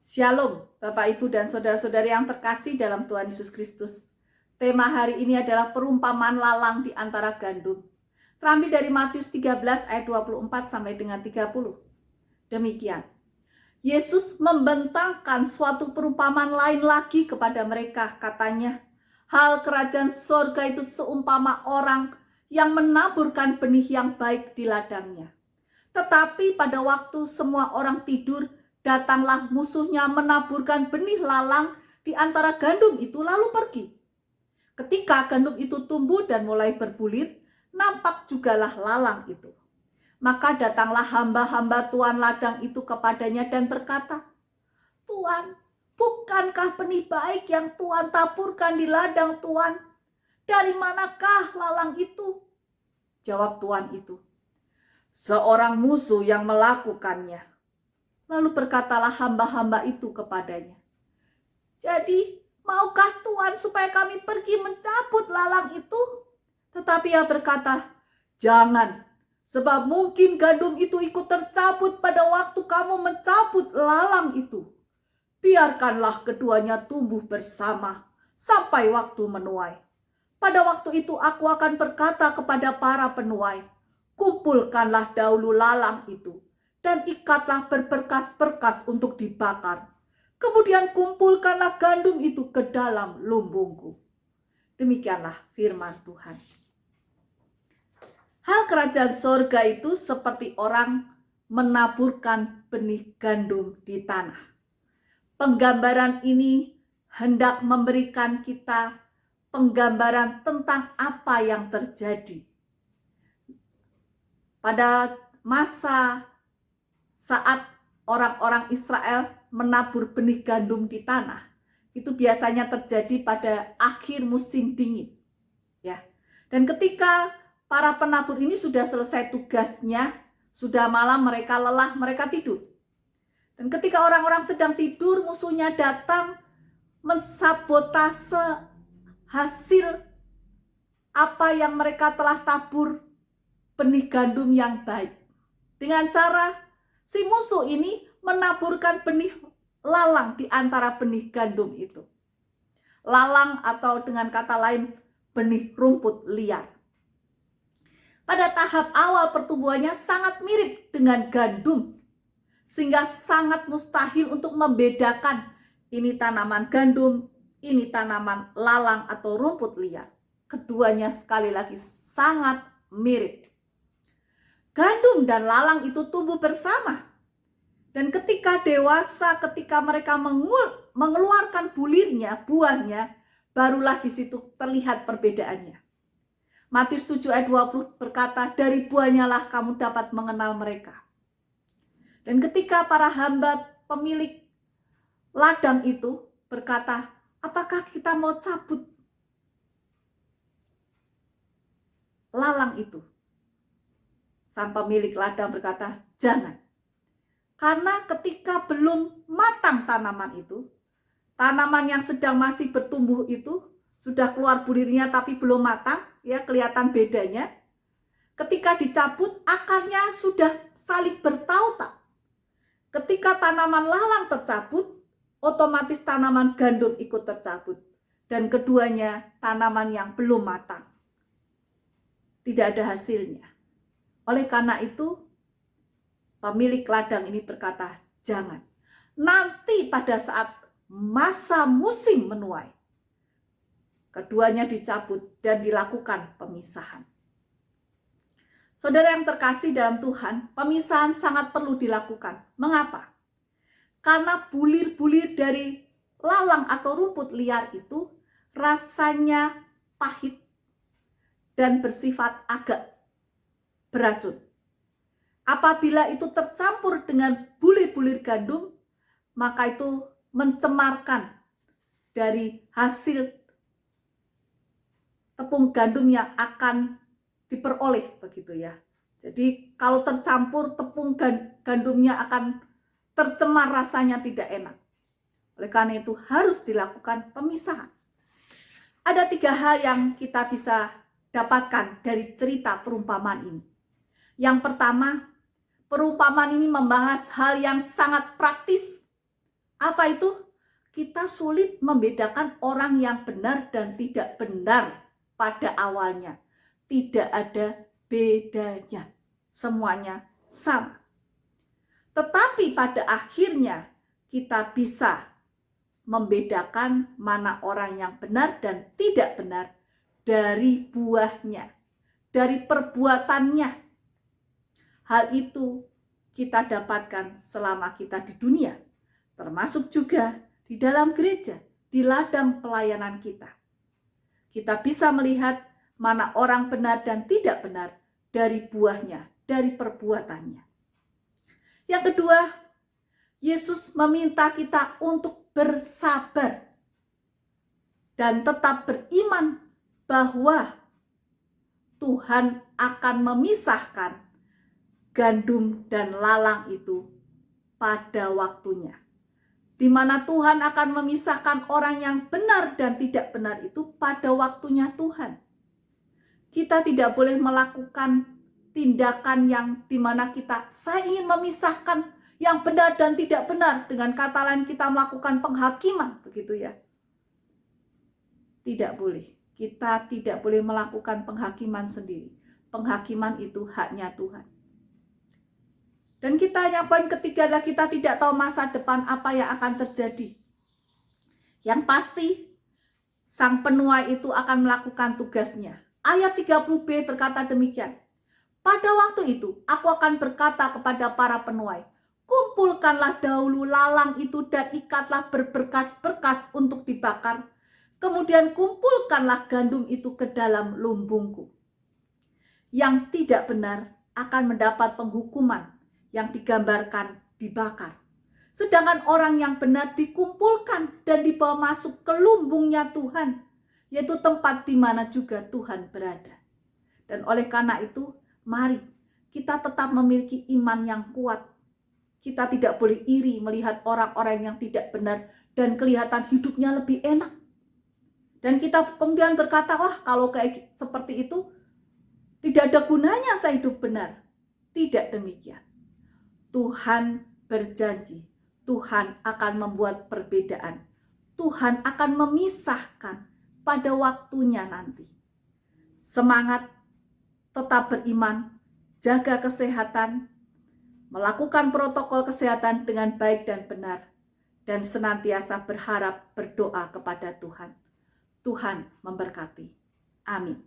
Shalom, Bapak, Ibu, dan saudara-saudari yang terkasih dalam Tuhan Yesus Kristus. Tema hari ini adalah perumpamaan lalang di antara gandum. Terambil dari Matius 13 ayat 24 sampai dengan 30. Demikian. Yesus membentangkan suatu perumpamaan lain lagi kepada mereka, katanya, hal kerajaan sorga itu seumpama orang yang menaburkan benih yang baik di ladangnya. Tetapi pada waktu semua orang tidur, datanglah musuhnya menaburkan benih lalang di antara gandum itu lalu pergi. Ketika gandum itu tumbuh dan mulai berbulir, nampak jugalah lalang itu. Maka datanglah hamba-hamba tuan ladang itu kepadanya dan berkata, Tuan, bukankah benih baik yang Tuan taburkan di ladang Tuan? Dari manakah lalang itu? Jawab tuan itu, seorang musuh yang melakukannya. Lalu berkatalah hamba-hamba itu kepadanya, jadi maukah Tuan supaya kami pergi mencabut lalang itu? Tetapi ia berkata, jangan, sebab mungkin gandum itu ikut tercabut pada waktu kamu mencabut lalang itu. Biarkanlah keduanya tumbuh bersama sampai waktu menuai. Pada waktu itu aku akan berkata kepada para penuai, kumpulkanlah dahulu lalang itu dan ikatlah berberkas-berkas untuk dibakar. Kemudian kumpulkanlah gandum itu ke dalam lumbungku. Demikianlah firman Tuhan. Hal kerajaan sorga itu seperti orang menaburkan benih gandum di tanah. Penggambaran ini hendak memberikan kita penggambaran tentang apa yang terjadi pada masa saat orang-orang Israel menabur benih gandum di tanah. Itu biasanya terjadi pada akhir musim dingin, ya. Dan ketika para penabur ini sudah selesai tugasnya, sudah malam, mereka lelah, mereka tidur. Dan ketika orang-orang sedang tidur, musuhnya datang mensabotase hasil apa yang mereka telah tabur, benih gandum yang baik. Dengan cara si musuh ini menaburkan benih lalang di antara benih gandum itu. Lalang atau dengan kata lain benih rumput liar. Pada tahap awal pertumbuhannya sangat mirip dengan gandum, sehingga sangat mustahil untuk membedakan ini tanaman gandum, ini tanaman lalang atau rumput liar. Keduanya sekali lagi sangat mirip. Gandum dan lalang itu tumbuh bersama. Dan ketika dewasa, ketika mereka mengeluarkan bulirnya, buahnya, barulah di situ terlihat perbedaannya. Matius 7 ayat 20 berkata, dari buahnya lah kamu dapat mengenal mereka. Dan ketika para hamba pemilik ladang itu berkata, apakah kita mau cabut lalang itu? Sang pemilik ladang berkata, jangan. Karena ketika belum matang tanaman itu, tanaman yang sedang masih bertumbuh itu, sudah keluar bulirnya tapi belum matang, ya kelihatan bedanya. Ketika dicabut, akarnya sudah saling bertautak. Ketika tanaman lalang tercabut, otomatis tanaman gandum ikut tercabut. Dan keduanya tanaman yang belum matang. Tidak ada hasilnya. Oleh karena itu, pemilik ladang ini berkata, jangan. Nanti pada saat masa musim menuai, keduanya dicabut dan dilakukan pemisahan. Saudara yang terkasih dalam Tuhan, pemisahan sangat perlu dilakukan. Mengapa? Karena bulir-bulir dari lalang atau rumput liar itu rasanya pahit dan bersifat agak beracun. Apabila itu tercampur dengan bulir-bulir gandum, maka itu mencemarkan dari hasil tepung gandum yang akan diperoleh, begitu ya. Jadi kalau tercampur, tepung gandumnya akan tercemar, rasanya tidak enak. Oleh karena itu harus dilakukan pemisahan. Ada 3 hal yang kita bisa dapatkan dari cerita perumpamaan ini. Yang pertama, perumpamaan ini membahas hal yang sangat praktis. Apa itu? Kita sulit membedakan orang yang benar dan tidak benar pada awalnya. Tidak ada bedanya. Semuanya sama. Tetapi pada akhirnya kita bisa membedakan mana orang yang benar dan tidak benar dari buahnya, dari perbuatannya. Hal itu kita dapatkan selama kita di dunia, termasuk juga di dalam gereja, di ladang pelayanan kita. Kita bisa melihat mana orang benar dan tidak benar dari buahnya, dari perbuatannya. Yang kedua, Yesus meminta kita untuk bersabar dan tetap beriman bahwa Tuhan akan memisahkan gandum dan lalang itu pada waktunya. Di mana Tuhan akan memisahkan orang yang benar dan tidak benar itu pada waktunya Tuhan. Kita tidak boleh melakukan tindakan yang dimana saya ingin memisahkan yang benar dan tidak benar. Dengan kata lain kita melakukan penghakiman, begitu ya. Tidak boleh. Kita tidak boleh melakukan penghakiman sendiri. Penghakiman itu haknya Tuhan. Dan yang poin ketiga adalah kita tidak tahu masa depan apa yang akan terjadi. Yang pasti, sang penuai itu akan melakukan tugasnya. Ayat 30b berkata demikian. Pada waktu itu, aku akan berkata kepada para penuai, kumpulkanlah dahulu lalang itu dan ikatlah berberkas-berkas untuk dibakar. Kemudian kumpulkanlah gandum itu ke dalam lumbungku. Yang tidak benar akan mendapat penghukuman yang digambarkan dibakar. Sedangkan orang yang benar dikumpulkan dan dibawa masuk ke lumbungnya Tuhan, yaitu tempat di mana juga Tuhan berada. Dan oleh karena itu, mari kita tetap memiliki iman yang kuat. Kita tidak boleh iri melihat orang-orang yang tidak benar dan kelihatan hidupnya lebih enak. Dan kita kemudian berkata, wah kalau kayak seperti itu, tidak ada gunanya saya hidup benar. Tidak demikian. Tuhan berjanji, Tuhan akan membuat perbedaan. Tuhan akan memisahkan pada waktunya nanti. Semangat, tetap beriman, jaga kesehatan, melakukan protokol kesehatan dengan baik dan benar, dan senantiasa berharap berdoa kepada Tuhan. Tuhan memberkati. Amin.